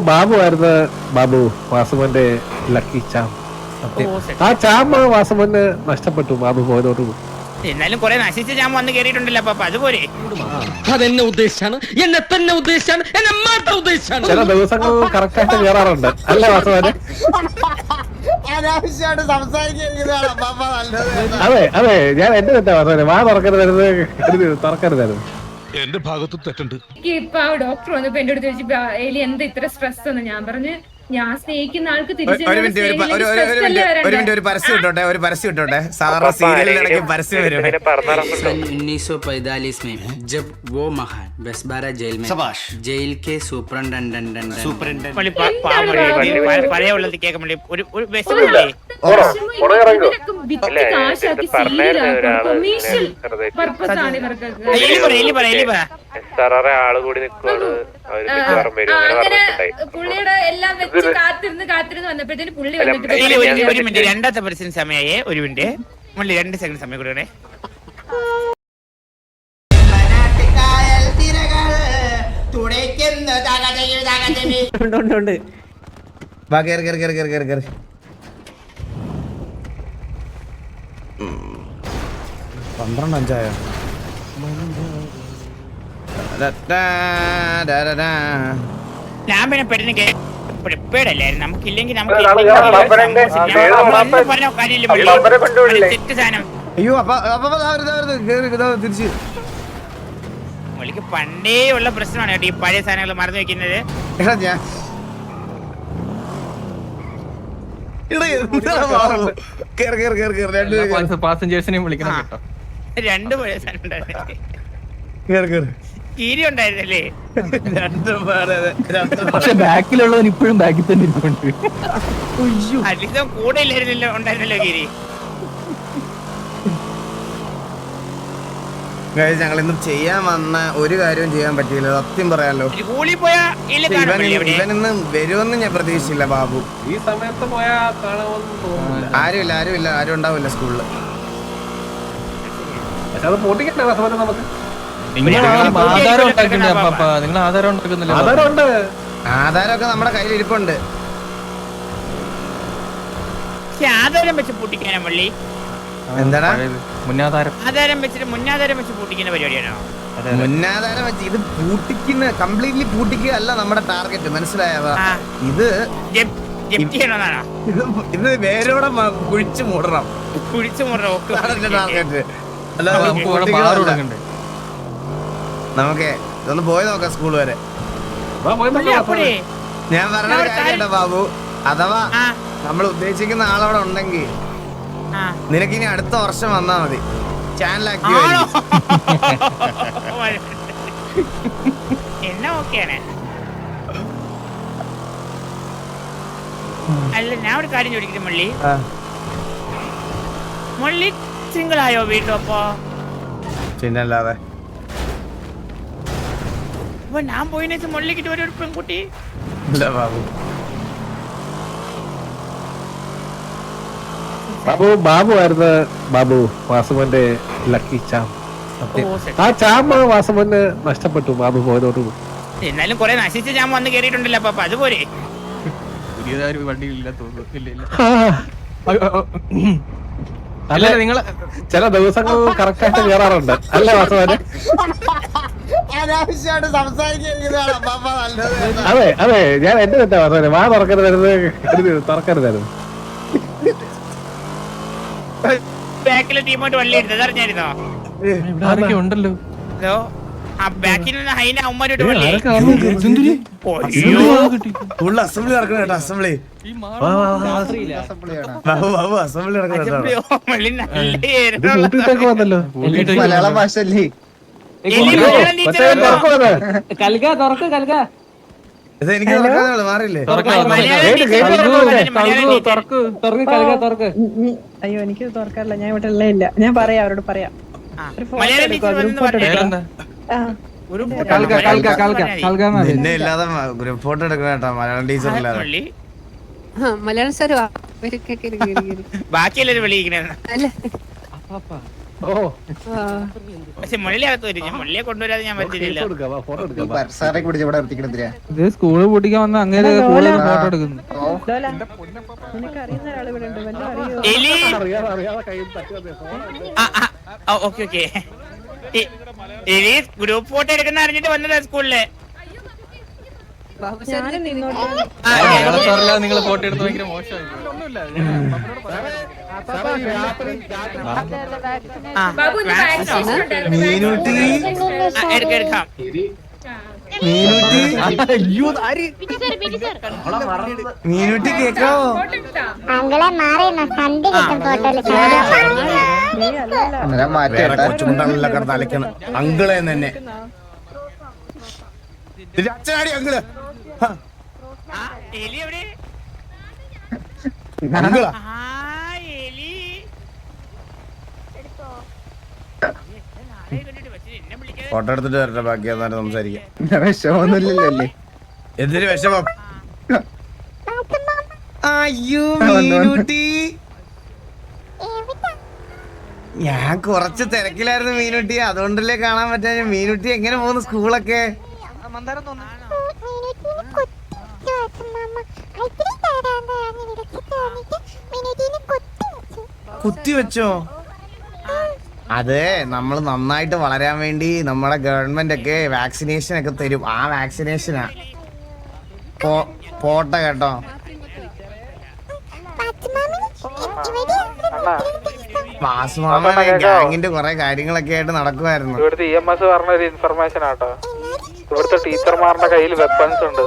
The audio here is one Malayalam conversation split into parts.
ബാബു ആയിരുന്നു ബാബു വാസുമോന്റെ ലക്കി ചാം. ആ ചാമ്പ് വാസുമോന് നഷ്ടപ്പെട്ടു ബാബു പോയതോടുകൂടി. എന്നാലും കുറെ നശിച്ച ഞാൻ വന്ന് കേറിയിട്ടുണ്ടല്ലോ അപ്പൊ അതുപോലെ അതെന്നെ ഉദ്ദേശിച്ചാണ്, എന്നെ തന്നെ ഉദ്ദേശിച്ചാണ്, എന്നെ മാത്രം ഉദ്ദേശിച്ചാണ്. ചില ദിവസങ്ങൾ കറക്റ്റ് ആയിട്ട് കേറാറുണ്ട് അല്ലേ വാസുമോനെ? അനാവശ്യമായിട്ട് സംസാരിക്കുന്നത്. അതെ അതെ, ഞാൻ എന്റെ തെറ്റാ വാസുമോനെ. വാ തുറക്കരുതായിരുന്നു. എന്റെ ഭാഗത്ത് തെറ്റുണ്ട്. ഇപ്പൊ ഡോക്ടർ വന്നപ്പോ എന്റെ അടുത്ത് ചോദിച്ചു എലി എന്താ ഇത്ര സ്ട്രെസ് എന്ന്. ഞാൻ പറഞ്ഞു ഞാൻ സ്നേഹിക്കുന്ന ആൾക്ക് തിരിച്ചു ഒരു പരസ്യം ഇട്ടോട്ടെ സാധാരണ സീരിയലിനിടയ്ക്ക് പരസ്യം വരും. 1945 में जब वो महान बसबारा जेल में जेल के सुपरटेंडेंट പഴയ ഉള്ളത് കേൾക്കാൻ വേണ്ടി ഒരു വിഷമില്ലേ കാശാക്കി സീരിയലാക്കും. കൊമേഴ്ഷ്യൽ പർപ്പസ് ആണ് ഇവർക്ക്. അങ്ങനെ പുള്ളിയുടെ എല്ലാം വെച്ച് കാത്തിരുന്ന് വന്നപ്പോഴത്തേന് പുള്ളി വന്നിട്ട് ഒരു മിനിറ്റ് രണ്ടാമത്തെ പരസ്യം സമയമായേ. ഒരു മിനിറ്റ് മുള്ളി 2 സെക്കൻഡ് സമയം കൊടുക്കണേ. ഞാൻ പിന്നെ പെട്ടെന്ന് പേടല്ലായിരുന്നു. നമുക്കില്ലെങ്കിൽ പറഞ്ഞ കാര്യമില്ല തെറ്റ് സാധനം. അയ്യോ തിരിച്ച് മുള്ളിക്ക് പണ്ടേ ഉള്ള പ്രശ്നമാണ് കേട്ടോ ഈ പഴയ സാധനങ്ങൾ മറന്നു വെക്കുന്നത്. പാസഞ്ചേഴ്സിനെയും വിളിക്കണം കേട്ടോ. 2 പഴയ സാധനം ഉണ്ടായിരുന്നു. കീരി ഉണ്ടായിരുന്നല്ലേ? പക്ഷെ ബാക്കിലുള്ളവൻ ഇപ്പോഴും ബാക്കിൽ തന്നെ ഇരിപ്പുണ്ട്. അധികം കൂടെ ഇല്ലായിരുന്നല്ലോ ഉണ്ടായിരുന്നല്ലോ കീരി. ഞങ്ങൾ ഇന്നും ചെയ്യാൻ വന്ന ഒരു കാര്യവും ചെയ്യാൻ പറ്റിയില്ല, സത്യം പറയാലോ. സ്കൂളിൽ പോയാ ഇവൻ ഇന്ന് വരുമെന്ന് ഞാൻ പ്രതീക്ഷിച്ചില്ല ബാബു. ഈ സമയത്ത് പോയാ കാണുമെന്ന് തോന്നുന്നില്ല. ആരും ഉണ്ടാവില്ല സ്കൂളില്. പക്ഷെ അത് പൊട്ടിക്കട്ടെ വാസുമോനെ നമുക്ക്. ആധാരം ഉണ്ടാക്കണ്ടേ അപ്പാ? നിങ്ങൾ ആധാരം ഉണ്ടാക്കുന്നില്ല? ആധാരമുണ്ട്. ആധാരമൊക്കെ നമ്മുടെ കയ്യിൽ ഇരിപ്പുണ്ട്. ആധാരം വെച്ച് പൊട്ടിക്കാനാ മള്ളി? എന്താടാ മുന്നാധാരം? ആധാരം വെച്ചിട്ട് മുന്നാധാരം വെച്ച് പൊട്ടിക്കുന്ന പരിപാടിയാണോ? മുന്നാധാരം വെച്ച് ഇത് പൂട്ടിക്കുന്ന കംപ്ലീറ്റ്ലി പൂട്ടിക്കുക അല്ല നമ്മുടെ ടാർഗറ്റ്, മനസ്സിലായവാ? ഇത് ഇത് വേരോടെ കുഴിച്ചു മൂടണം. ടാർഗറ്റ് നമുക്ക് ഇതൊന്ന് പോയി നോക്കാം സ്കൂൾ വരെ. ഞാൻ പറഞ്ഞ കാര്യമുണ്ടോ ബാബു? അഥവാ നമ്മൾ ഉദ്ദേശിക്കുന്ന ആളവിടെ ഉണ്ടെങ്കിൽ നിനക്കിനി അടുത്ത വർഷം വന്നാ മതി. ചാനൽ എന്നാ ഓക്കെയാണ്. അല്ല ഞാൻ ഒരു കാര്യം ചോദിക്കുന്നു മുള്ളി. മുള്ളി സിംഗിൾ ആയോ വീണ്ടും? അപ്പൊ പിന്നല്ലാതെ ഞാൻ പോയിന് മുള്ളിക്കിട്ട് ഒരു പെൺകുട്ടി ഇല്ല ബാബു. ബാബു ആയിരുന്നു ബാബു വാസുമോന്റെ ലക്കി ചാം. ആ ചാമ്പ് വാസുമോന് നഷ്ടപ്പെട്ടു ബാബു പോയതോടുകൂടി. എന്നാലും കുറെ നശിച്ച ഞാൻ വന്ന് കേറിയിട്ടുണ്ടല്ലോ അപ്പൊ അതുപോലെ പുതിയതായൊരു വണ്ടിയില്ല തോന്നുന്നു. അല്ല നിങ്ങള് ചില ദിവസങ്ങൾ കറക്റ്റ് ആയിട്ട് കേറാറുണ്ട് അല്ലേ വാസുമോനെ? അനാവശ്യമായിട്ട് സംസാരിക്കുന്നത്. അതെ അതെ, ഞാൻ എന്റെ തെറ്റാ വാസുമോനെ. വാ തുറക്കരുതായിരുന്നു. ബാക്കിലെ ടീമായിട്ട് വള്ളി എടുത്തത് അറിഞ്ഞായിരുന്നോ? ആരൊക്കെ ഉണ്ടല്ലോ ആ ബാക്കിൽ നിന്ന് ഹൈന ഉമ്മാരോട്ട് വള്ളി. അസംബ്ലി നടക്കണം കേട്ടോ, അസംബ്ലി. ബാബു അസംബ്ലി നടക്കണം. മലയാള ഭാഷ അല്ലേ? എനിക്ക് മാറിയില്ലേ? അയ്യോ എനിക്ക് തുറക്കാറില്ല, ഞാൻ ഇവിടെ ഉള്ള ഇല്ല. ഞാൻ പറയാം, അവരോട് പറയാം. പിന്നെ ഇല്ലാതെ ഗ്രൂപ്പ് ഫോട്ടോ എടുക്കണം കേട്ടോ, മലയാളം ടീച്ചർ ഇല്ലാതെ. മലയാളം സാർ ബാക്കിയെല്ലാരും വിളിക്കണേ. ഓ പക്ഷെ മുള്ളിയകത്ത് വരും, ഞാൻ മുള്ളിയെ കൊണ്ടുവരാതെ ഞാൻ പറ്റില്ല. ഫോട്ടോ എടുക്കാം. ഇത് സ്കൂള് പൂട്ടിക്കാൻ വന്ന അങ്ങനെ ഫോട്ടോ എടുക്കുന്നു. ലോല, നിനക്ക് അറിയുന്ന ഒരാൾ ഇവിടെ ഉണ്ട്, വല്ലതും അറിയോ? എലി അറിയാതെ കയ്യിൽ തട്ടി ഓക്കെ ഓക്കെ. എലി ഗ്രൂപ്പ് ഫോട്ടോ എടുക്കുന്ന അറിഞ്ഞിട്ട് വന്നതാ സ്കൂളില്. ഞാനും നിന്നോട്ട് നിങ്ങൾ ഫോട്ടോ എടുത്ത് ഭയങ്കര മോശമായി. ബാബു ഇന്ന് vaccination ഉണ്ടായിരുന്നു. മീനുട്ടി എടുക്കാം. മീനുട്ടി കേക്കാവോ? ഫോട്ടോ എടുത്താ? അങ്ങളെ മാറിയെന്ന സന്ധി കിട്ടും ഫോട്ടോയില് നീ അല്ലല്ല വേറെ കൊച്ചുമുണ്ടാണല്ലോ കിടന്ന് അലക്കണം. അങ്കിളെ തന്നെ അച്ഛനാടി അങ്കിള്. എലി എവിടെ? അങ്കിളാ എലി എന്നെ വിളിക്കാതെ ഫോട്ടോ എടുത്തിട്ട് വരട്ടെ, ബാക്കി എന്നാലും സംസാരിക്കാം. വിഷമൊന്നുമില്ലല്ലേ? എന്തൊരു വിഷമം. അയ്യോ മീനുട്ടി, ഞാൻ കുറച്ച് തിരക്കിലായിരുന്നു മീനുട്ടി, അതുകൊണ്ടല്ലേ കാണാൻ പറ്റാ. മീനുട്ടി എങ്ങനെ പോകുന്നു സ്കൂളൊക്കെ? കുത്തി വെച്ചോ? അതെ, നമ്മൾ നന്നായിട്ട് വളരാൻ വേണ്ടി നമ്മുടെ ഗവൺമെന്റ് ഒക്കെ വാക്സിനേഷൻ ഒക്കെ തരും. ആ വാക്സിനേഷനാ. പോട്ടെ കേട്ടോ. വാസുമാമ ഗാങ്ങിന്റെ കുറെ കാര്യങ്ങളൊക്കെ ആയിട്ട് നടക്കുമായിരുന്നു. ഇവിടുത്തെ EMS പറഞ്ഞ ഒരു ഇൻഫർമേഷൻ ആട്ടോ. ഇവിടുത്തെ ടീച്ചർമാരുടെ കയ്യിൽ വെപ്പൺസ് ഉണ്ട്.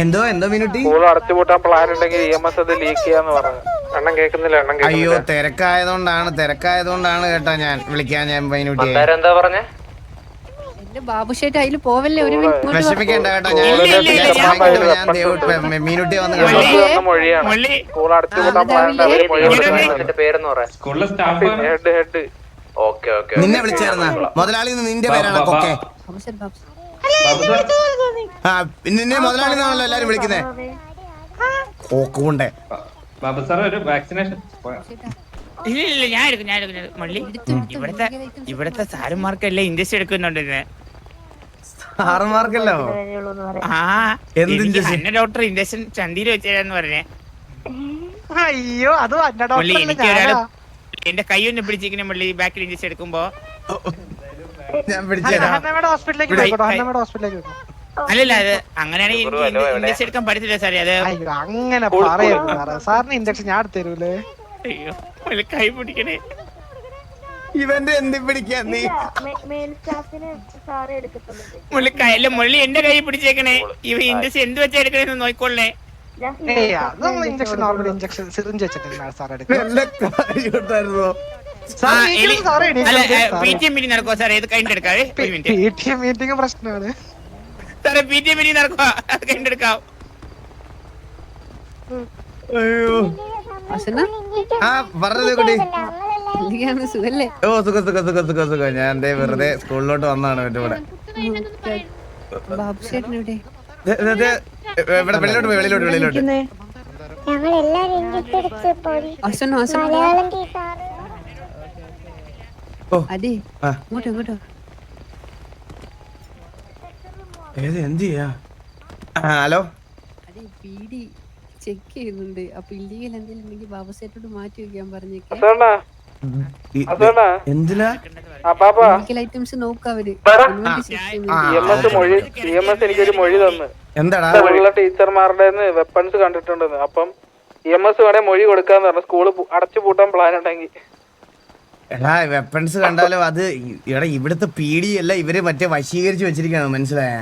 എന്തോ മീനുട്ടി? സ്കൂൾ അടച്ചുപൂട്ടാൻ പ്ലാൻ ഉണ്ടെങ്കിൽ EMS അത് ലീക്ക് ചെയ്യാന്ന് പറഞ്ഞു. എണ്ണം കേൾക്കുന്നില്ല. അയ്യോ, തിരക്കായതുകൊണ്ടാണ് കേട്ടോ ഞാൻ വിളിക്കാൻ. ഞാൻ മീനുട്ടി എന്താ പറഞ്ഞേ? ബാബുഷേട്ട് അതിൽ പോവല്ലേ, ഒരു വിഷമിക്കേണ്ട കേട്ടോ. ഞാൻ മീനുട്ടി വന്ന് മൊഴിയാണ്. മുള്ളി സ്കൂൾ അടച്ചുപൂട്ടാൻ പ്ലാൻ പേരെന്ന് പറയാം. ഹെഡ്. നിന്നെ വിളിച്ചായിരുന്ന മുതലാളി നിന്റെ പേരാണ് കൊക്കെ? ആ, നിന്നെ മുതലാളി എന്നാണല്ലോ എല്ലാരും വിളിക്കുന്നേ. കോക്കുണ്ടേ ബാബു സാർ ഒരു വാക്സിനേഷൻ ഇല്ല, ഞാൻ എടുക്കും മുള്ളി. ഇവിടത്തെ സാറുമാർക്കല്ലേ ഇൻജക്ഷൻ എടുക്കുന്നുണ്ട് ഇന്ന്. സാറുമാർക്കല്ലോ? ആ, എന്ത് injection? അന്ന ഡോക്ടർ ഇൻജക്ഷൻ ചന്തിയിൽ വെച്ചാന്ന് പറഞ്ഞേ. അയ്യോ, അത് മുള്ളി എനിക്ക് ഒരാള് എന്റെ കൈ ഒന്ന് പിടിച്ചിരിക്കുന്ന മുള്ളി ബാക്കിൽ ഇൻജക്ഷൻ എടുക്കുമ്പോ. ഞാൻ പിടിച്ചേരാ. ഹോസ്പിറ്റലിലേക്ക് അല്ലല്ല, അത് അങ്ങനെയാണെങ്കിൽ ഇൻജക്ഷൻ എടുക്കാൻ പറ്റത്തില്ല സാറേ. അത് അങ്ങനെ പറയരുത് സാറിന് ഇൻജക്ഷൻ ഞാൻ എടുത്തരൂലേ. അയ്യോ, മുള്ളി കൈ പിടിക്കണേ. ഇവന്റെ എന്തി പിടിക്കാൻ നീ? മുള്ളി കയ്യില് മുള്ളി എന്റെ കൈ പിടിച്ചേക്കണേ. ഇവ ഇൻജക്ഷൻ എന്ത് വെച്ചാ എടുക്കണേന്ന് നോക്കിക്കൊള്ളേ. ഇൻജക്ഷൻ നോർമൽ ഇൻജക്ഷൻ സിറിഞ്ച് വെച്ചിട്ട് സാർ നല്ല കാര്യമുണ്ടായിരുന്നോ? PTM മീറ്റിംഗ് നടക്കുവോ സാറേ? ഇത് കഴിഞ്ഞിട്ട് എടുക്കാവേ. ഒരു മിനിറ്റ് മീറ്റിംഗ് പ്രശ്നമാണ് സാറേ. PTM മീറ്റിംഗ് നടക്കുവാ, അത് കഴിഞ്ഞിട്ട് എടുക്കാം. അയ്യോ. ആ പറഞ്ഞത് കുട്ടി. ഓ സുഖം. ഞാൻ എന്തേ വെറുതെ സ്കൂളിലോട്ട് വന്നാണ് മറ്റേ ഇവിടെ. ഇവിടെ വെളിയിലോട്ട്. ഞങ്ങൾ എല്ലാരും ഇഞ്ചക്ഷൻ എടുത്ത് പോയി. മലയാളം ടീച്ചർ എന്ത് ചെയ്യാ? ഹലോ, ചെക്ക് ചെയ്യുന്നുണ്ട്. അപ്പൊ ഇല്ലീഗൽ എന്തെങ്കിലും ഉണ്ടെങ്കിൽ ബാബു സേട്ടോട് മാറ്റി വെക്കാൻ പറഞ്ഞേക്കെ. എന്തിനാ ഐറ്റംസ് നോക്കാം അവര്. EMS എനിക്കൊരു മൊഴി തന്നു. എന്താടാ? സ്കൂളിലെ ടീച്ചർമാരുടെ വെപ്പൺസ് കണ്ടിട്ടുണ്ടെന്ന്. അപ്പം EMS വേണേ മൊഴി കൊടുക്കാന്ന് പറഞ്ഞു. സ്കൂള് അടച്ചുപൂട്ടാൻ പ്ലാൻ ഉണ്ടെങ്കിൽ. എടാ, വെപ്പൺസ് കണ്ടാലും അത് ഇവിടുത്തെ PD അല്ല, ഇവര് മറ്റേ വശീകരിച്ച് വെച്ചിരിക്കാണ്, മനസ്സിലായേ?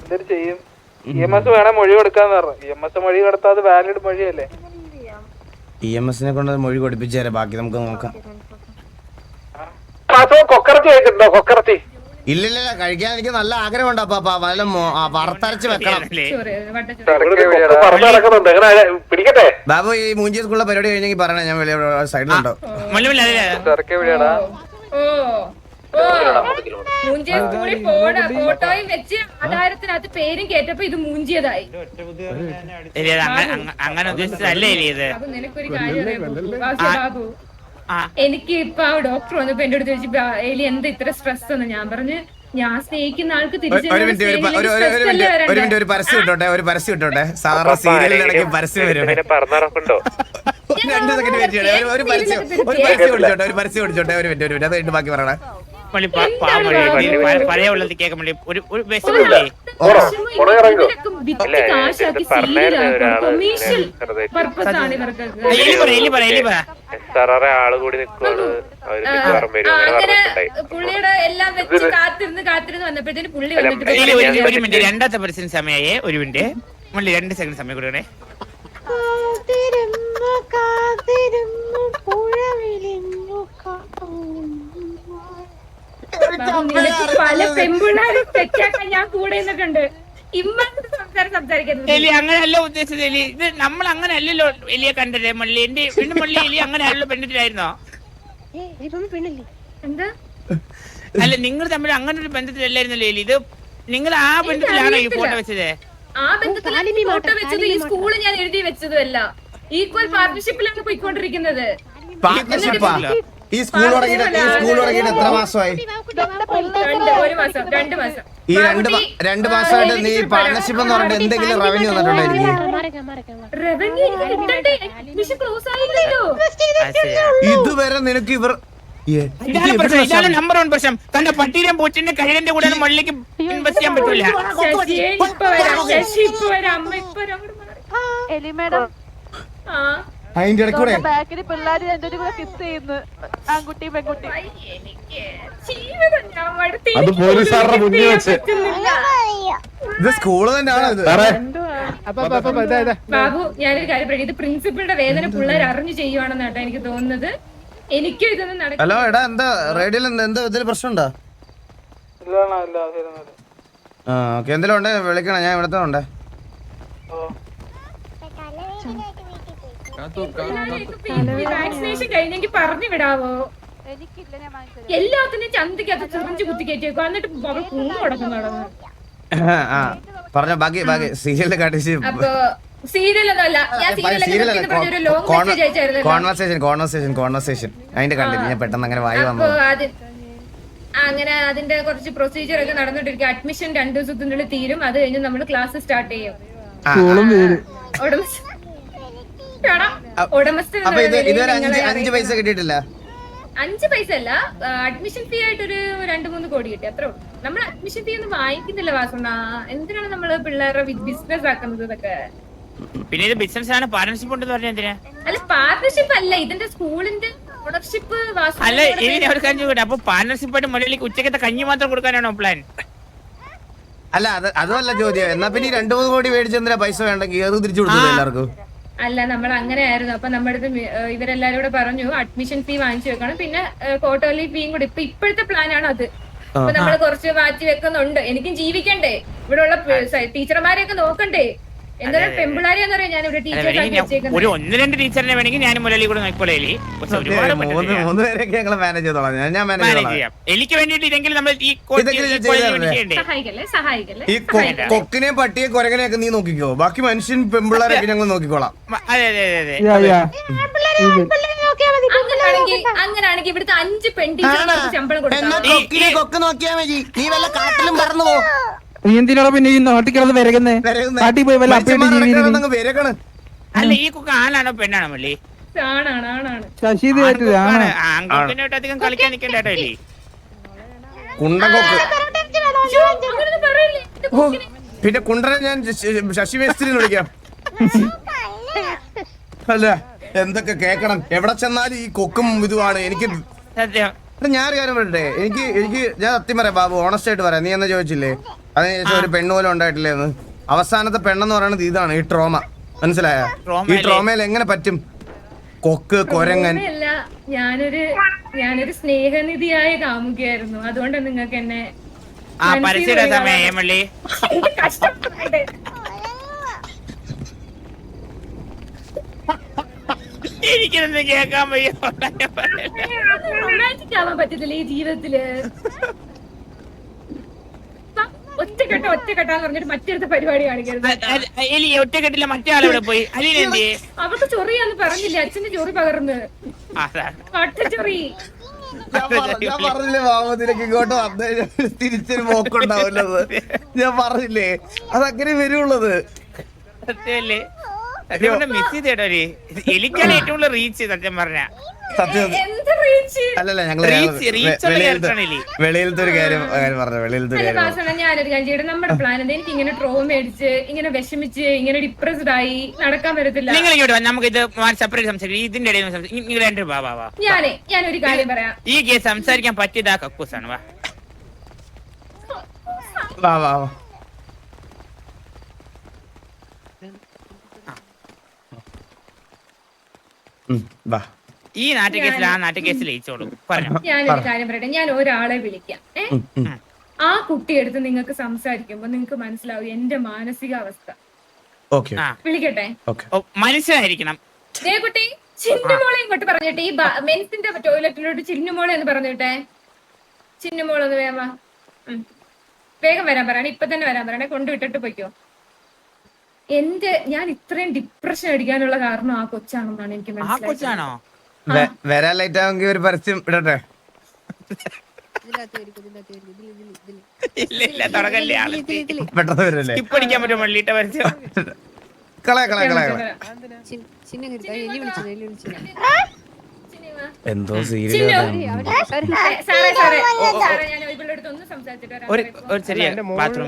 എന്തൊരു ചെയ്യും? EMS വേണേ മൊഴി കൊടുക്കാന്ന് പറഞ്ഞു. EMS മൊഴി കൊടുത്താൽ അത് വാലിഡ് മൊഴിയല്ലേ? EMS കൊണ്ട് മൊഴി കൊടുപ്പിച്ചു തരാം, ബാക്കി നമുക്ക് നോക്കാം. കൊക്കറത്തി കഴിച്ചിട്ടുണ്ടോ? കൊക്കറത്തി ഇല്ലില്ല, കഴിക്കാൻ എനിക്ക് നല്ല ആഗ്രഹമുണ്ട്. അപ്പാ വല്ല വറുത്തരച്ച് വെക്കണം. പിടിക്കട്ടെ ബാബു, ഈ മൂഞ്ചി സ്കൂളിലെ പരിപാടി കഴിഞ്ഞെങ്കിൽ പറയണേ, ഞാൻ സൈഡിലുണ്ടോ? മൂഞ്ചിയ സ്കൂളിൽ ഫോട്ടോയും വെച്ച് ആധാരത്തിനകത്ത് പേരും കേട്ടപ്പോ ഇത് മൂഞ്ചിയതായി. അങ്ങനെ ഉദ്ദേശിച്ചതല്ലേ ഇത്? അപ്പൊ നിനക്കൊരു കാര്യം അറിയാമോ ബാബു? എനിക്ക് ഇപ്പൊ ആ ഡോക്ടർ വന്നപ്പോ എന്റെ അടുത്ത് ചോദിച്ചു എലി എന്താ ഇത്ര സ്ട്രെസ് എന്ന്. ഞാൻ പറഞ്ഞു ഞാൻ സ്നേഹിക്കുന്ന ആൾക്ക് ഒരു മിനിറ്റ് ഒരു പരസ്യം ഇട്ടോട്ടെ സാധാരണ സീരിയലിനിടയ്ക്ക് പരസ്യം വരും. 2 സെക്കൻഡ് വെയിറ്റ് ചെയ്യണേ. ഒരു പരസ്യം ഓടിച്ചോട്ടെ. ഒരു മിനിറ്റ് അത് കഴിഞ്ഞ് ബാക്കി പറയണേ. പഴയ ഉള്ളത് കേൾക്കാൻ വേണ്ടി ഒരു വിഷമില്ലേ കൊമേഴ്ഷ്യൽ പർപ്പസ് ആണ് ഇവർക്കൊക്കെ. അങ്ങനെ പുള്ളിയുടെ എല്ലാം വെച്ച് കാത്തിരുന്ന് വന്നപ്പോഴത്തേന് പുള്ളി വന്നിട്ട് ഒരു മിനിറ്റ് രണ്ടാമത്തെ പരസ്യം സമയമായേ. ഒരു മിനിറ്റ് മള്ളി 2 സെക്കൻഡ് സമയം കൊടുക്കണേ. പല പെൺപിള്ളാരും തെറ്റാക്കാൻ ഞാൻ കൂടെ നിന്നിട്ടുണ്ട്. സംസാരിക്കുന്നത് എലി അങ്ങനെയല്ല ഉദ്ദേശിച്ചത്. എലി ഇത് നമ്മൾ അങ്ങനെ അല്ലല്ലോ എലിയെ കണ്ടത്. മള്ളി എന്റെ പിന്നെ മള്ളി എലി അങ്ങനെ അല്ലല്ലോ ബന്ധത്തിലായിരുന്നോ? എന്താ അല്ല നിങ്ങൾ തമ്മിൽ അങ്ങനെ ഒരു ബന്ധത്തിലല്ലായിരുന്നല്ലോ എലി. ഇത് നിങ്ങൾ ആ ബന്ധത്തിലാണോ ഈ ഫോട്ടോ വെച്ചത്? ആ ബന്ധത്തിൽ ഫോട്ടോ വെച്ചത് ഈ സ്കൂള് ഞാൻ എഴുതി വെച്ചതുമല്ല. ഈക്വൽ പാർട്ണർഷിപ്പിലാണ് പോയിക്കൊണ്ടിരിക്കുന്നത്. ഈ സ്കൂൾ തുടങ്ങിയിട്ട് എത്ര മാസമായി? 2 മാസം. ഈ 2 മാസമായിട്ട് നീ പാർട്ണർഷിപ്പ് എന്ന് പറഞ്ഞിട്ട് എന്തെങ്കിലും റവന്യൂ വന്നിട്ടുണ്ടായിരിക്കും? ഇതുവരെ നിനക്ക് ഇതാണ് നമ്പർ 1 പ്രശ്നം. തന്റെ പട്ടിയുടെ പൂച്ചിന്റെ കഴിവിന്റെ കൂടെ മള്ളിക്ക് ഇൻവെസ്റ്റ് ചെയ്യാൻ പറ്റൂല. അതിന്റെ ഇടയ്ക്കൂടെ പിള്ളേര് എന്റെ കൂടെ കിസ് ചെയ്യുന്നു. ആൺകുട്ടി പെൺകുട്ടി. അത് പോലീസുകാരുടെ മുന്നിൽ വെച്ച് ഇത് സ്കൂള് തന്നെയാണ് ഇത്. ബാബു ഞാനൊരു കാര്യം പറയും. ഇത് പ്രിൻസിപ്പളുടെ വേദന പിള്ളേർ അറിഞ്ഞു ചെയ്യുവാണെന്ന് കേട്ടോ എനിക്ക് തോന്നുന്നത്. എനിക്കും ഇതൊന്നും നടക്കും. ഹലോ എടാ എന്താ റേഡിയോയിൽ എന്താ ഇതിൽ പ്രശ്നമുണ്ടോ? ആ ഓക്കെ എന്തെങ്കിലും ഉണ്ടേ വിളിക്കണം. ഞാൻ ഇവിടത്തെ ഉണ്ടേ. വാക്സിനേഷൻ കഴിഞ്ഞെങ്കിൽ പറഞ്ഞു വിടാവോ? എല്ലാത്തിനും ചന്തക്കകത്ത് ചെറിഞ്ച് കുത്തി കയറ്റിയേക്കോ. എന്നിട്ട് അവൾ കൂണ് നടന്നു. പറഞ്ഞോ ബാക്കി സീരിയലിൽ കാട്ടിച്ച്. അപ്പൊ സീരിയലൊന്നുമല്ല. കോൺവെർസേഷൻ അതിന്റെ കണ്ടിട്ട് ഞാൻ പെട്ടെന്ന് അങ്ങനെ വായി വന്നു. അങ്ങനെ അതിന്റെ കുറച്ച് പ്രൊസീജിയർ ഒക്കെ നടന്നിട്ടിരിക്കും. അഡ്മിഷൻ 2 ദിവസത്തിനുള്ളിൽ തീരും. അത് കഴിഞ്ഞ് നമ്മൾ ക്ലാസ് സ്റ്റാർട്ട് ചെയ്യും. ഇതുവരെ 5 പൈസ കിട്ടിയിട്ടില്ല. 5 പൈസ അല്ല, അഡ്മിഷൻ ഫീ ആയിട്ട് ഒരു 2-3 കോടി കിട്ടി. അത്രേ ഉള്ളൂ. നമ്മൾ അഡ്മിഷൻ ഫീ ഒന്നും വാങ്ങിക്കുന്നില്ല വാസുണ്ണ. എന്തിനാണ് നമ്മള് പിള്ളേരുടെ ബിസിനസ് ആക്കുന്നത് ഇതൊക്കെ? പിന്നെ ഇത് ബിസിനസ് ആണ്. പാർട്ണർഷിപ്പ് ഉണ്ടെന്ന് പറഞ്ഞാൽ എന്തിനാ? അല്ല പാർട്ണർഷിപ്പ് അല്ല, ഇതിന്റെ സ്കൂളിന്റെ ഓണർഷിപ്പ്. അല്ല ഇനി അവർ കഞ്ഞി കൂടെ. അപ്പൊ പാർട്ണർഷിപ്പ് ആയിട്ട് മുകളിലേക്ക് ഉച്ചക്കത്തെ കഞ്ഞി മാത്രം കൊടുക്കാനാണോ പ്ലാൻ? അല്ല അതല്ല ചോദ്യം. എന്നാ പിന്നെ 2-3 കോടി മേടിച്ചെന്തിനാ പൈസ വേണ്ടെങ്കിൽ അത് തിരിച്ചു കൊടുത്തു എല്ലാവർക്കും? അല്ല നമ്മൾ അങ്ങനെ ആയിരുന്നു. അപ്പൊ നമ്മുടെ അടുത്ത് ഇവരെല്ലാരും കൂടെ പറഞ്ഞു അഡ്മിഷൻ ഫീ വാങ്ങിച്ചു വെക്കണം, പിന്നെ ക്വാർട്ടർലി ഫീയും കൂടി. ഇപ്പോഴത്തെ പ്ലാനാണ് അത്. അപ്പൊ നമ്മൾ കുറച്ച് മാറ്റി വെക്കുന്നുണ്ട്. എനിക്കും ജീവിക്കണ്ടേ, ഇവിടെ ഉള്ള ടീച്ചർമാരെയൊക്കെ നോക്കണ്ടേ. എന്തായാലും പെമ്പിളാരെന്ന് പറയാം ഞാൻ ഇവിടെ ടീച്ചേഴ്സ്. ഒരു 1-2 ടീച്ചറിനെ വേണമെങ്കിൽ ഞാൻ മുരളി കൂടെ നോക്കിക്കോളെ. എലി 3 പേരൊക്കെ ഞങ്ങൾ മാനേജ് ചെയ്തോളാം. ഞാൻ മാനേജ് ചെയ്യാം. എനിക്ക് വേണ്ടിട്ട് ഇതെങ്കിലും നമ്മൾ ഈ സഹായിക്കല്ലേ. ഈ കൊക്കിനെ പട്ടിയെ കുരങ്ങനെയൊക്കെ നീ നോക്കിക്കോ. ബാക്കി മനുഷ്യൻ പെമ്പിള്ളാരൊക്കെ ഞങ്ങൾ നോക്കിക്കോളാം. അതെ അങ്ങനാണെങ്കിൽ ഇവിടുത്തെ 5 പെൺടീച്ചർമാർക്ക് ശമ്പളം കൊടുക്കാം. കൊക്ക് നോക്കിയാ മതി. നീ വല്ല കാട്ടിലും പറന്നു പോ. നീ എന്തിനാ പിന്നെ ഈ നാട്ടിൽ കിടന്ന് വിരകുന്നേ? നാട്ടിൽ പോയി വല്ല അല്ല ഈ കുക്ക് ആണാണോ പെണ്ണാണോ മള്ളി? ആണാണ്. ആൺകുട്ടിനായിട്ട് അധികം കളിക്കാൻ നിൽക്കണ്ട കേട്ടോ എലി. കുണ്ടകൊക്ക് പിന്നെ കുണ്ടനെ ഞാൻ ശശി മേസ്ത്രി വിളിക്കാം. അല്ല എന്തൊക്കെ കേക്കണം. എവിടെ ചെന്നാലും ഈ കൊക്കും ഇതുമാണ് എനിക്ക്. ഞാൻ ഒരു കാര്യം പറയട്ടെ. എനിക്ക് ഞാൻ സത്യം പറയാം ബാബു, ഓണസ്റ്റ് ആയിട്ട് പറയാം. നീ എന്നാ ചോദിച്ചില്ലേ അതിനുശേഷം ഒരു പെണ്ണ് പോലും ഉണ്ടായിട്ടില്ലേന്ന്? അവസാനത്തെ പെണ്ണെന്ന് പറയുന്നത് ഇതാണ്, ഈ ട്രോമ. മനസ്സിലായ? ഈ ട്രോമയിൽ എങ്ങനെ പറ്റും? കൊക്ക് കൊരങ്ങൻ. ഞാനൊരു സ്നേഹനിധിയായ കാമുകയായിരുന്നു. അതുകൊണ്ടാണ് നിങ്ങൾക്ക് എന്നെ എനിക്കൊന്നും കേൾക്കാൻ വയ്യ. റൊമാൻറ്റിക് ആവാൻ പറ്റത്തില്ല ഈ ജീവിതത്തില്. ഒറ്റ ഒറ്റക്കെട്ടാന്ന് പറഞ്ഞിട്ട് മറ്റൊരു പരിപാടി കാണിക്കരുത്. എലി ഒറ്റക്കെട്ടില്ല മറ്റേ ആളെവിടെ പോയി അലീന എന്തിയെ? അവർക്ക് ചൊറിയാന്ന് പറഞ്ഞില്ലേ, അച്ഛന്റെ ചൊറി പകർന്ന് ചൊറി. ഞാൻ പറഞ്ഞില്ലേ മാമ, നിനക്ക് ഇങ്ങോട്ട് വന്നു തിരിച്ചൊരു പോക്കുണ്ടാവില്ലത്. ഞാൻ പറഞ്ഞില്ലേ അതങ്ങനെ വരുള്ളത്. സത്യമല്ലേ? മിസ് ചെയ്തേട്ടോ എലിക്കാണ് ഏറ്റവും കൂടുതൽ റീച്ച് സത്യം പറഞ്ഞ. സത്യം അല്ലല്ല, ഞങ്ങള് വെളിയിലത്തെ ഒരു കാര്യം പറഞ്ഞു. വെളിയിലത്തെ ഒരു കാര്യം ഞാനൊരു കാര്യം ചെയ്യട്ടെ. നമ്മുടെ പ്ലാൻ എന്താ? എനിക്ക് ഇങ്ങനെ ട്രോമ അടിച്ച് ഇങ്ങനെ വിഷമിച്ച് ഇങ്ങനെ ഡിപ്രസ്ഡ് ആയി നടക്കാൻ പറ്റത്തില്ല. നിങ്ങൾ ഇങ്ങോട്ട് നമുക്ക് ഇത് സെപ്പറേറ്റ് സംസാരിക്കും. ഇതിന്റെ ഇടയിൽ ഞാനൊരു കാര്യം പറയാം. ഈ കേസ് സംസാരിക്കാൻ പറ്റിയതാ കക്കൂസാണ്. വാ വാ വാ വാ. വാ. ഈ നാട്ടു കേസിൽ ആ നാട്ടു കേസിൽ ജയിച്ചോളൂ. പറഞ്ഞു. ഞാനൊരു കാര്യം പറയട്ടെ. ഞാൻ ഒരാളെ വിളിക്കാം. ആ കുട്ടിയെടുത്ത് നിങ്ങൾക്ക് സംസാരിക്കുമ്പോ നിങ്ങൾക്ക് മനസ്സിലാവും എന്റെ മാനസികാവസ്ഥ. വിളിക്കട്ടെ? മനസ്സിലായിരിക്കണം. കുട്ടി ചിന്നുമോളെ ഇങ്ങോട്ട് പറഞ്ഞിട്ടെ. ഈ മെൻസിന്റെ ടോയ്ലറ്റിലോട്ട് ചിന്നുമോളെ എന്ന് പറഞ്ഞിട്ടെ. ചിന്നുമോളൊന്ന് വേഗം വരാൻ പറയണേ. ഇപ്പൊ തന്നെ വരാൻ പറയണേ. കൊണ്ടുവിട്ടിട്ട് പോയിക്കോ. ഞാൻ ഇത്രയും ഡിപ്രഷൻ അടിക്കാനുള്ള കാരണം ആ കൊച്ചാണെന്നാണ് എനിക്ക് മനസ്സിലായത്. വരാൻ ലേറ്റ് ആവുമെങ്കിൽ ഒരു പരസ്യം ഇടട്ടെ. പെട്ടെന്ന് വരല്ലേ? എന്തോ ഒരു ചെറിയ ബാത്റൂം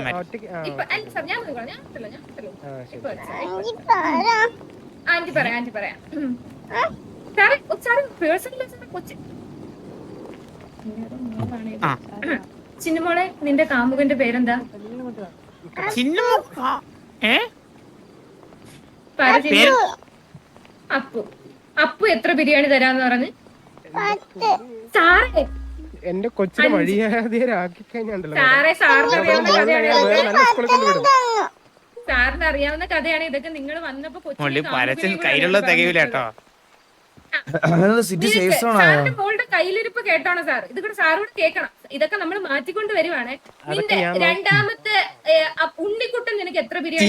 ആന്റി പറയാം. ചിന്നുമോളെ, നിന്റെ കാമുകന്റെ പേരെന്താ? അപ്പു എത്ര ബിരിയാണി തരാന്ന് പറഞ്ഞ്? സാറേ, എന്റെ കൊച്ചിനെ മര്യാദയാക്കി കഴിഞ്ഞാണ്ടല്ലോ. സാറിന് അറിയാവുന്ന കഥയാണ് ഇതൊക്കെ. നിങ്ങൾ വന്നപ്പോ കയ്യിലുള്ള തികയില്ല കേട്ടോ. മോളുടെ കയ്യിലിരിപ്പ് കേട്ടാണോ സാർ? ഇത് കൂടെ സാറോട് കേൾക്കണം. ഇതൊക്കെ നമ്മൾ മാറ്റിക്കൊണ്ട് വരുവാണ്. നിന്റെ രണ്ടാമത്തെ ഉണ്ണിക്കുട്ടൻ നിനക്ക് എത്ര ബിരിയാണി?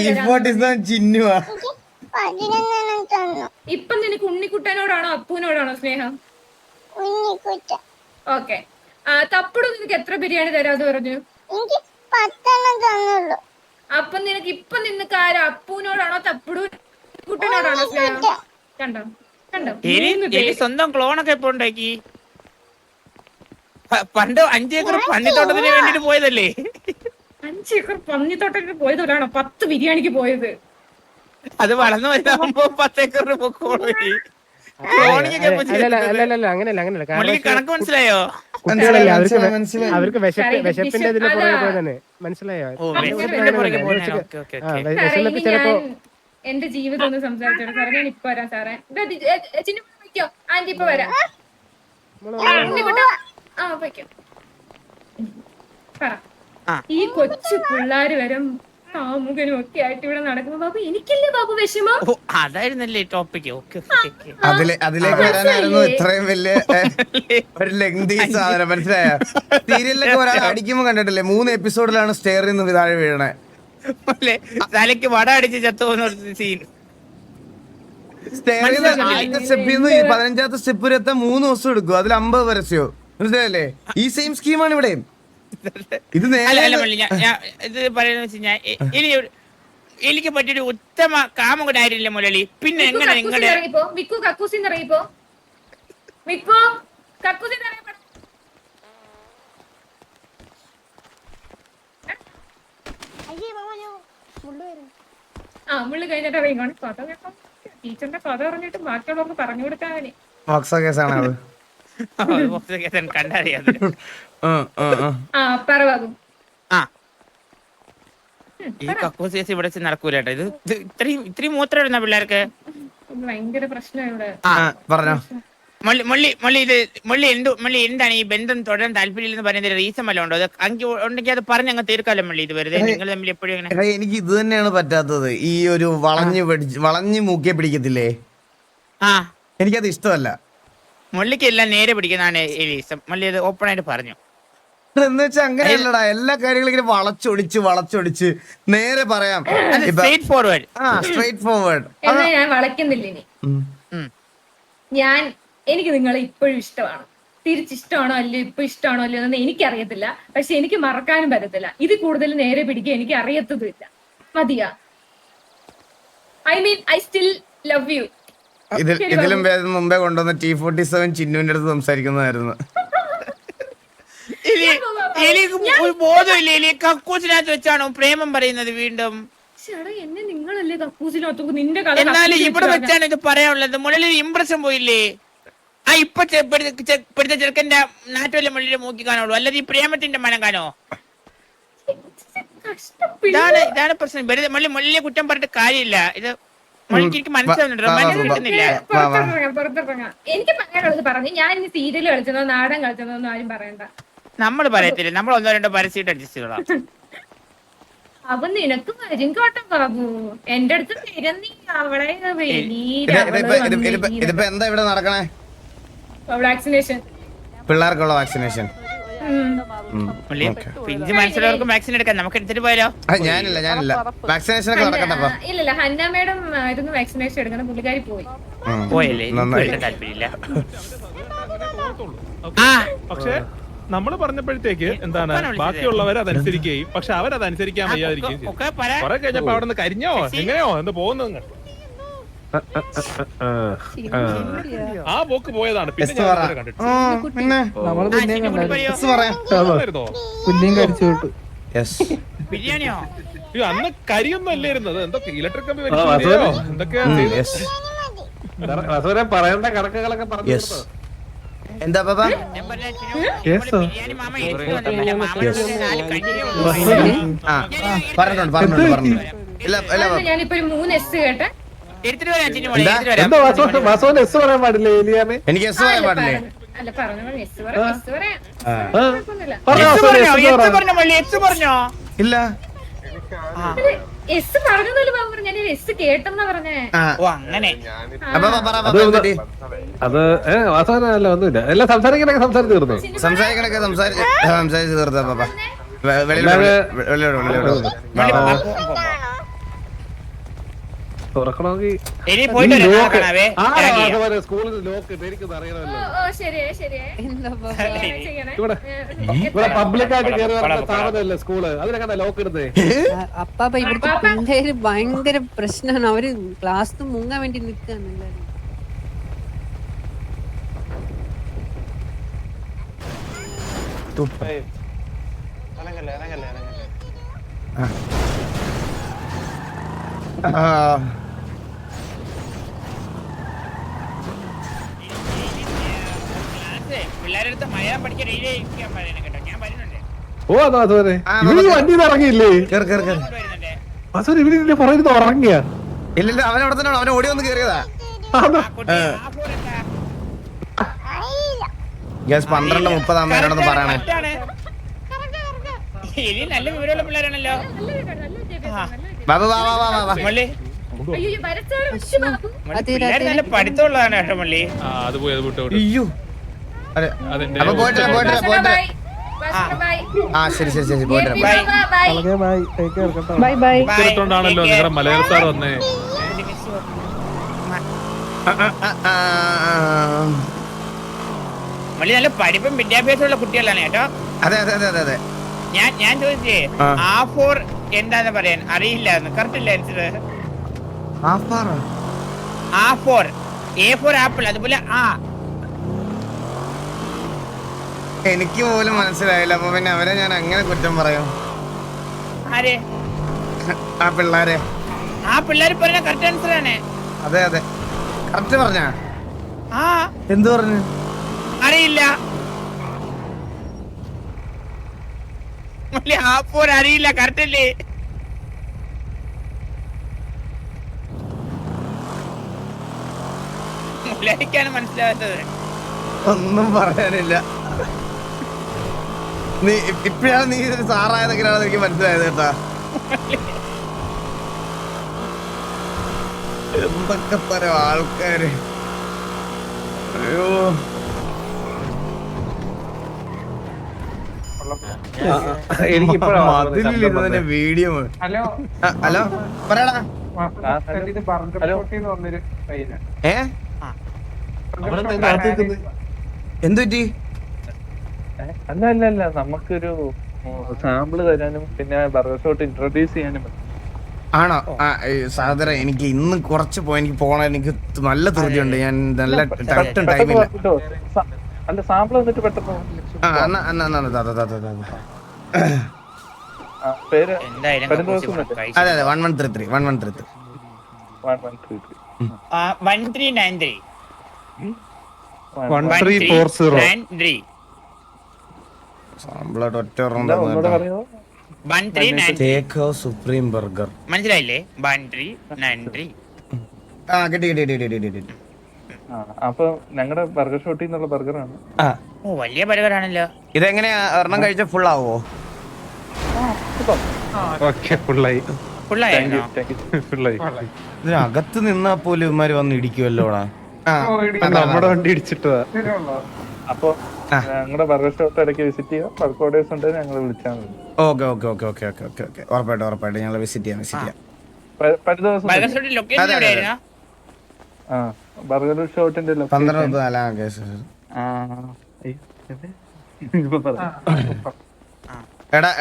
ഇപ്പൊ നിനക്ക് ഉണ്ണിക്കുട്ടനോടാണോ അപ്പൂനോടാണോ സ്നേഹം? ഓക്കെ. തപ്പുടു നിനക്ക് എത്ര ബിരിയാണി തരാന്ന് പറഞ്ഞു? അപ്പൊ നിനക്ക് ഇപ്പൊ നിനക്ക് ആരാ? അപ്പൂനോടാണോ തപ്പുടു കുട്ടനോടാണോ സ്നേഹം? കണ്ടോ സ്വന്തം ക്ലോണൊക്കെ ഇപ്പൊ ഉണ്ടാക്കി. പണ്ട് 5 ഏക്കർ പന്നിത്തോട്ടത്തിന് വേണ്ടിട്ട് പോയതല്ലേ? 5 ഏക്കർ പന്നിത്തോട്ടത്തിന് പോയതോടാണോ 10 ബിരിയാണിക്ക് പോയത്? അത് വളർന്നു വരുമ്പോ 10 ഏക്കറിന് പൊക്കോളൂ. കണക്ക് മനസ്സിലായോ? അവർക്ക് വിശപ്പിന്റെ ഇതിന്റെ പുറകെ പോയതന്നെ. മനസ്സിലായോ? ചിലപ്പോ എന്റെ ജീവിതം ഒന്ന് സംസാരിച്ചോളൂ സാറേ. ഞാൻ ഇപ്പൊ വരാം സാറേ. ചിന്നോ ആന്റി ഇപ്പൊ വരാം. പറ. ഈ കൊച്ചു പിള്ളേര് വരും കാമുകനും ഒക്കെ ആയിട്ട് ഇവിടെ നടക്കുമ്പോ ബാബു എനിക്കില്ലേ ബാബു വിഷമം? അതായിരുന്നല്ലേ ടോപ്പിക്. അതിലേക്ക് വരാനായിരുന്നു ഇത്രയും വലിയ ഒരു ലെങ്തി സാധനം. മനസ്സിലായോ? സീരിയലിലൊക്കെ ഒരാൾ അടിക്കുമ്പോ കണ്ടിട്ടില്ലേ? 3 എപ്പിസോഡിലാണ് സ്റ്റെയറിൽ നിന്ന് താഴെ വീഴണേ. തലയ്ക്ക് വട അടിച്ച് ചത്തു പോകുന്ന സീൻ. ആദ്യത്തെ സ്റ്റെപ്പിൽ നിന്ന് 15ാമത്തെ സ്റ്റെപ്പ് വരെ എത്താൻ 3 ദിവസം എടുക്കും. അതിൽ 50 പരസ്യോ. മനസ്സിലായല്ലേ? ഈ സെയിം സ്കീമാണ് ഇവിടെ. ഇത് എനിക്ക് പറ്റിയൊരു ഉത്തമ കാമുകനായിരുന്നില്ല മുരളി. പിന്നെ എങ്ങനെ നിങ്ങളുടെ മുള്ളു കഴിഞ്ഞിട്ട് അറിയിക്കണം. കഥ കേട്ടോ, ടീച്ചറിന്റെ കഥ പറഞ്ഞിട്ട് ബാക്കിയുള്ളവർക്ക് പറഞ്ഞു കൊടുക്കാനേ. കണ്ടറിയാതെ ഈ കക്കൂസ് കേസ് ഇവിടെ നടക്കൂല കേട്ടോ. ഇത് ഇത്രയും മൂത്രം ഇടുന്ന പിള്ളേർക്ക് ഭയങ്കര പ്രശ്നം ഇവിടെ. മള്ളി എന്താണ് ഈ ബന്ധം തുടരാൻ താല്പര്യം പറയുന്നത്? റീസൺ വല്ല ഉണ്ടോ? ഉണ്ടെങ്കിൽ അത് പറഞ്ഞ് അങ്ങ് തീർക്കാലോ മള്ളി. ഇത് വെറുതെ നിങ്ങൾ തമ്മിൽ എപ്പോഴും എനിക്ക് ഇത് തന്നെയാണ് പറ്റാത്തത്. ഈ ഒരു വളഞ്ഞു മൂക്കിയെ പിടിക്കത്തില്ലേ? എനിക്കത് ഇഷ്ടമല്ല. മള്ളിക്ക് എല്ലാം നേരെ പിടിക്കുന്നതാണ് ഇഷ്ടം. മള്ളി അത് ഓപ്പൺ ആയിട്ട് പറഞ്ഞു. എന്ന് വെച്ചാൽ അങ്ങനെയല്ലടാ, എല്ലാ കാര്യങ്ങളും ഇങ്ങനെ വളച്ചൊടിച്ച് നേരെ പറയാം. Straight forward. Straight forward. എന്നാ ഞാൻ വളയ്ക്കുന്നില്ല ഇനി. എനിക്ക് നിങ്ങളെ ഇപ്പോഴും ഇഷ്ടമാണ്. തിരിച്ചിഷ്ടമാണോ അല്ലയോ, ഇപ്പൊ ഇഷ്ടമാണോ അല്ലയോ എന്ന് എനിക്കറിയത്തില്ല. പക്ഷെ എനിക്ക് മറക്കാനും പറ്റത്തില്ല. ഇത് കൂടുതൽ നേരെ പിടിക്കുക എനിക്ക് അറിയത്തതുമില്ല. മതിയാ? I still love you. ഇതിലും ഭേദം മുമ്പേ കൊണ്ടുവന്ന T47 ചിന്നുവിന്റെ അടുത്ത് സംസാരിക്കുന്നതായിരുന്നു. ഒരു ബോധമില്ല എലി. കക്കൂസിനകത്ത് വെച്ചാണോ പ്രേമം പറയുന്നത് വീണ്ടും? എന്നെ നിങ്ങളല്ലേ കക്കൂസിനകത്ത് നിന്റെ കഥ. എന്നാലും ഇവിടെ വെച്ചാണ് ഇത് പറയാനുള്ളത്. മുകളിൽ ഇംപ്രഷൻ പോയില്ലേ? ആ ഇപ്പൊ പിടുത്ത ചെറുക്കന്റെ നാട്ടുവല്ല മുള്ളിലെ മൂക്കി കാണുള്ളൂ, അല്ലാതെ ഈ പ്രേമത്തിന്റെ മനം കാണോ? ഇതാണ് പ്രശ്നം. വെറുതെ മുള്ളിലെ കുറ്റം പറഞ്ഞിട്ട് കാര്യമില്ല. ഇത് എനിക്ക് മനസ്സിലാവുന്നുണ്ട്, റൊമാൻസ് കിട്ടുന്നില്ല. പുറത്തിറങ്ങാം. എനിക്ക് പറയാനുള്ളത് പറഞ്ഞു. ഞാൻ ഇനി സീരിയൽ കളിച്ചതോ നാടകം കളിച്ചതോ ഒന്നും ആരും പറയണ്ട. നമ്മൾ പറയത്തില്ല, നമ്മൾ ഒന്നോ രണ്ടോ പരസ്യമായിട്ട് അഡ്ജസ്റ്റ് ചെയ്തോളാം. അപ്പൊ നിനക്ക് വരും കേട്ടോ ബാബു. എന്റെ അടുത്ത് വരും നീ. അവളെ ഇതിപ്പോ എന്താ ഇവിടെ നടക്കണേ? വാക്സിനേഷൻ, പിള്ളേർക്കുള്ള വാക്സിനേഷൻ. പിഞ്ച് മനസ്സിലവർക്ക് വാക്സിൻ എടുക്കാം. നമുക്ക് എടുത്തിട്ട് പോയാലോ? ഞാനില്ല വാക്സിനേഷൻ ഒക്കെ നടക്കട്ടെ. ഇല്ലല്ല, ഹന്ന മേഡം ആയിരുന്നു വാക്സിനേഷൻ എടുക്കണം. പുള്ളിക്കാരി പോയല്ലേ? താല്പര്യമില്ല. പക്ഷെ നമ്മള് പറഞ്ഞപ്പോഴത്തേക്ക് എന്താണ് ബാക്കിയുള്ളവർ അതനുസരിക്കുകയും പക്ഷെ അവരതനുസരിക്കാൻ വയ്യാതിരിക്കുകയും ചെയ്യും. കുറെ കഴിഞ്ഞപ്പോ അവിടെ നിന്ന് കരിഞ്ഞോ എങ്ങനെയോ എന്താ പോകുന്നു, ആ പോക്ക് പോയതാണ്. പിന്നെ ബിരിയാണിയോ? അന്ന് കരിയൊന്നും അല്ലായിരുന്നത്, എന്തൊക്കെ ഇലക്ട്രിക് കമ്പി വലിച്ചോ എന്തൊക്കെയാ പറയേണ്ട കണക്കുകളൊക്കെ പറഞ്ഞു. എന്താ പാപ്പ? പറഞ്ഞിട്ടുണ്ട്. ഞാനിപ്പോ 3 S കേട്ടെ. പറയാൻ പാടില്ലേ എലിയാമേ? എനിക്ക് എസ് പറയാൻ പാടില്ലേ? അല്ല പറഞ്ഞു ഇല്ല എസ് പറഞ്ഞല്ലോ ബാബു. ഞാൻ എസ് കേട്ടെന്നാ പറഞ്ഞേ. അങ്ങനെ അത് വാസവനല്ല ഒന്നുമില്ല. എല്ലാം സംസാരിക്കണൊക്കെ സംസാരിച്ച് തീർന്നു. സംസാരിച്ച് തീർത്ത പാപ്പ. തുറക്കണമെങ്കിൽ സ്കൂളിൽ ലോക്ക് എനിക്കൊന്നും അറിയണമല്ലോ. ഇവിടെ പബ്ലിക്കായിട്ട് കയറി വരുന്ന സ്ഥാപനമല്ലേ സ്കൂള്, അതിനൊക്കെ ലോക്ക് ഇടുന്നേ. അപ്പാപ്പ ഇവിടുത്തെ പിള്ളേര് ഭയങ്കര പ്രശ്നമാണ്. അവര് ക്ലാസ് മുങ്ങാൻ വേണ്ടി നിൽക്കാണ്. പിള്ളേരെടുത്ത് മലയാളം പഠിക്കാൻ കേട്ടോ. ഞാൻ വരുന്നുണ്ട്. ഓ അതാ അതുപോലെ വണ്ടി ഇറങ്ങിയില്ലേ? ഇവിടെ പറയുന്നത് ഉറങ്ങിയ ഇല്ലല്ലോ, അവനവിടെ തന്നെ. അവൻ ഓടി വന്ന് കേറിയതാ. 12:30 അമ്മേനോടൊന്ന് പറയണേ. നല്ല വിവരമുള്ള പിള്ളേരാണല്ലോ. നല്ല പഠിത്തമുള്ളതാണ് കേട്ടോ മള്ളി. ശരി പോയിട്ട് ാണല്ലോ നിങ്ങളുടെ മലയാള സാർ വന്നേ. മള്ളി നല്ല പഠിപ്പും വിദ്യാഭ്യാസമുള്ള കുട്ടികളാണ് കേട്ടോ. അതെ. ഞാൻ ചോദിച്ചേ A4 എന്താന്ന് പറയാൻ അറിയില്ല. കറക്റ്റ് ഇല്ല ആൻസർ. A4 ആപ്പിൾ, അതുപോലെ എനിക്ക് പോലും മനസ്സിലായില്ല. അപ്പൊ പിന്നെ അവരെ ഞാൻ അങ്ങനെ കുറ്റം പറയും? ആരെ? ആ പിള്ളേരെ. ആ പിള്ളേര് പറഞ്ഞ കറക്റ്റ് ആൻസർ ആണ്. അതെ കറക്റ്റ് പറഞ്ഞ. എന്ത് പറഞ്ഞു? അറിയില്ല. A4 അറിയില്ല, കറക്റ്റ് അല്ലേ? മുലയ്ക്കാണ് മനസ്സിലാവാത്തത്. ഒന്നും പറയാനില്ല. നീ ഇപ്പഴാണ് നീ സാറായതൊക്കെയാണ് എനിക്ക് മനസ്സിലായത് കേട്ടാ. എന്തൊക്കെ തരം ആൾക്കാര്. അയ്യോ എനിക്കിപ്പോഴാണ് വീഡിയോ. ഹലോ ഹലോ പറയടാ. ഇത് പറഞ്ഞിട്ട് വന്നൊരു പയ്യനാ. എന്തു പറ്റി? അല്ല നമുക്കൊരു സാമ്പിള് തരാനും പിന്നെ ബർഗർ ഷോട്ട് ഇൻട്രൊഡ്യൂസ് ചെയ്യാനും. ആണോ? സഹോദര എനിക്ക് ഇന്ന് കുറച്ച് എനിക്ക് പോണ എനിക്ക് നല്ല ധൃതിയുണ്ട്. ഞാൻ നല്ല കറക്റ്റ് ടൈമില്ല. അല്ല സാമ്പിൾ വന്നിട്ട് പെട്ടെന്ന് പേര് അതെ 1133 1133 1393 1340 സാമ്പിളായിട്ട് ഒറ്റ മനസ്സിലായില്ലേ? Supreme burger 1393. കിട്ടി. അപ്പൊ ഞങ്ങളുടെ ബർഗർ ഷോട്ടിൽ നിന്നുള്ള ബർഗറാണ്. ഓ വലിയ ബർഗറാണല്ലോ. ഇതെങ്ങനെയാ ഒരെണ്ണം കഴിച്ച ഫുൾ ആവോ? ഇതിനകത്ത് നിന്നാ പോലും ഇവന്മാര് വന്ന് ഇടിക്കുമല്ലോടാ. നമ്മുടെ വണ്ടി ഇടിച്ചിട്ടതാ. അപ്പൊ ഞങ്ങളുടെ ബർഗർ ഷോട്ട് ഇടയ്ക്ക് വിസിറ്റ് ചെയ്യാം. ബൾക്ക് ഓർഡേഴ്സ് ഉണ്ടെങ്കിൽ ഞങ്ങൾ വിളിച്ചാൽ മതി. ഓക്കെ ഉറപ്പായിട്ടും ഞങ്ങൾ വിസിറ്റ് ചെയ്യാം. പല ദിവസം ബർഗർ ഷോട്ടിൽ ലൊക്കേഷൻ എവിടെയായിരുന്നു? ബർഗർ ഷോട്ടിന്റെ 12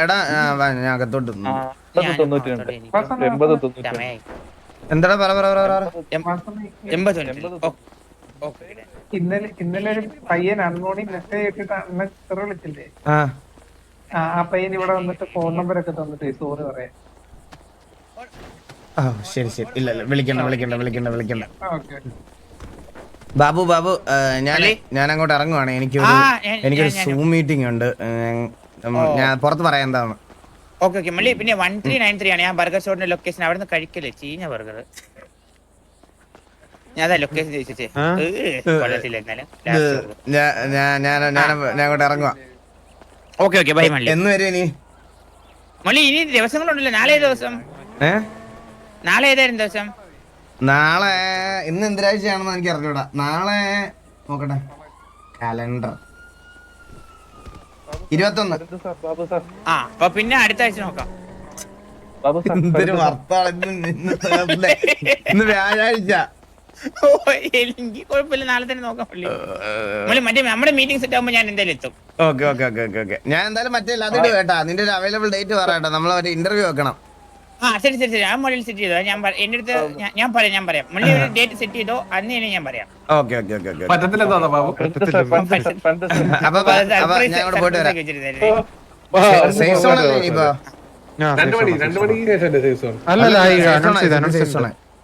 എടാ ഞാൻ അകത്തോട്ട് എന്താടാ പറ. ഇന്നലെ ഒരു പയ്യൻ അൺമോണി മെസ്സേജ് ഇട്ടിട്ട് അണ്ണ വിളിച്ചില്ലേ? ആ പയ്യൻ ഇവിടെ വന്നിട്ട് ഫോൺ നമ്പർ ഒക്കെ തന്നിട്ട് സോറി പറയാം. ശരി ഇല്ല വിളിക്കണ്ട. ബാബു ഞാൻ അങ്ങോട്ട് ഇറങ്ങുവാണ്. എനിക്കൊരു സൂം മീറ്റിംഗ് ഉണ്ട്. ഞാൻ പുറത്ത് പറയാം എന്താണ്. ഓക്കെ മള്ളി. പിന്നെ 1393 ആണ് ഞാൻ ബർഗർ ഷോട്ടിന്റെ ലൊക്കേഷൻ. അവിടെ നിന്ന് കഴിക്കല്ലേ ചീഞ്ഞ ബർഗർ. ഞാൻ ലൊക്കേഷൻ ചോദിച്ചേ. ഞാൻ അങ്ങോട്ട് ഇറങ്ങുവാ. ഓക്കെ ബൈ മള്ളി. എന്ന് വരും ഇനി? മള്ളി ഇനി ദിവസങ്ങളുണ്ടല്ലോ. നാളെ ഏതായിരുന്നു ദിവസം? നാളെ ഇന്ന് എന്തിനാഴ്ചയാണെന്ന് എനിക്ക് അറിഞ്ഞൂടാ. നാളെ നോക്കട്ടെ കലണ്ടർ 21. അപ്പൊ പിന്നെ അടുത്ത ആഴ്ച നോക്കാം. എന്തൊരു വർത്താനം ഇന്ന് വ്യാഴാഴ്ച. എനിക്ക് കുഴപ്പമില്ല. നാളെ തന്നെ നോക്കാം മള്ളി. മറ്റേ നമ്മുടെ മീറ്റിംഗ് സെറ്റ് ആകുമ്പോ ഞാൻ എന്തായാലും എത്തും. ഓക്കെ ഞാൻ എന്തായാലും മറ്റേ അതിട്ട് കേട്ടാ. നിന്റെ ഒരു അവൈലബിൾ ഡേറ്റ് പറയട്ടെ. നമ്മൾ മറ്റേ ഇന്റർവ്യൂ വെക്കണം. ശരി ആ മൊഴിയിൽ സെറ്റ് ചെയ്തോ. എന്റെ അടുത്ത് ഞാൻ പറയാം. മള്ളി ഒരു ഡേറ്റ് സെറ്റ് ചെയ്തോ. അന്ന് തന്നെ ഞാൻ പറയാം. ഓക്കെ അപ്പൊ ഞാൻ അങ്ങോട്ട് പോയിട്ട് വരാം.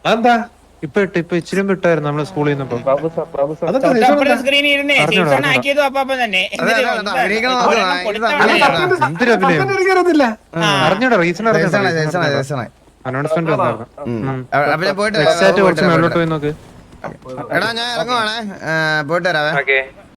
അതെന്താ ഇപ്പൊ ഇച്ചിരി വിട്ടായിരുന്നു നമ്മള് സ്കൂളിൽ നിന്ന്. സ്ക്രീനിൽ ഇരുന്നേ ആക്കിയതോ അപ്പം തന്നെ. അറിഞ്ഞൂടാ റീസൺ അനൗൺസ്മെന്റ് പോയിട്ട് കുറച്ച് മേലോട്ട് പോയി നോക്ക്. എടാ ഞാൻ ഇറങ്ങുവാണേ. പോയിട്ട് വരാവേ.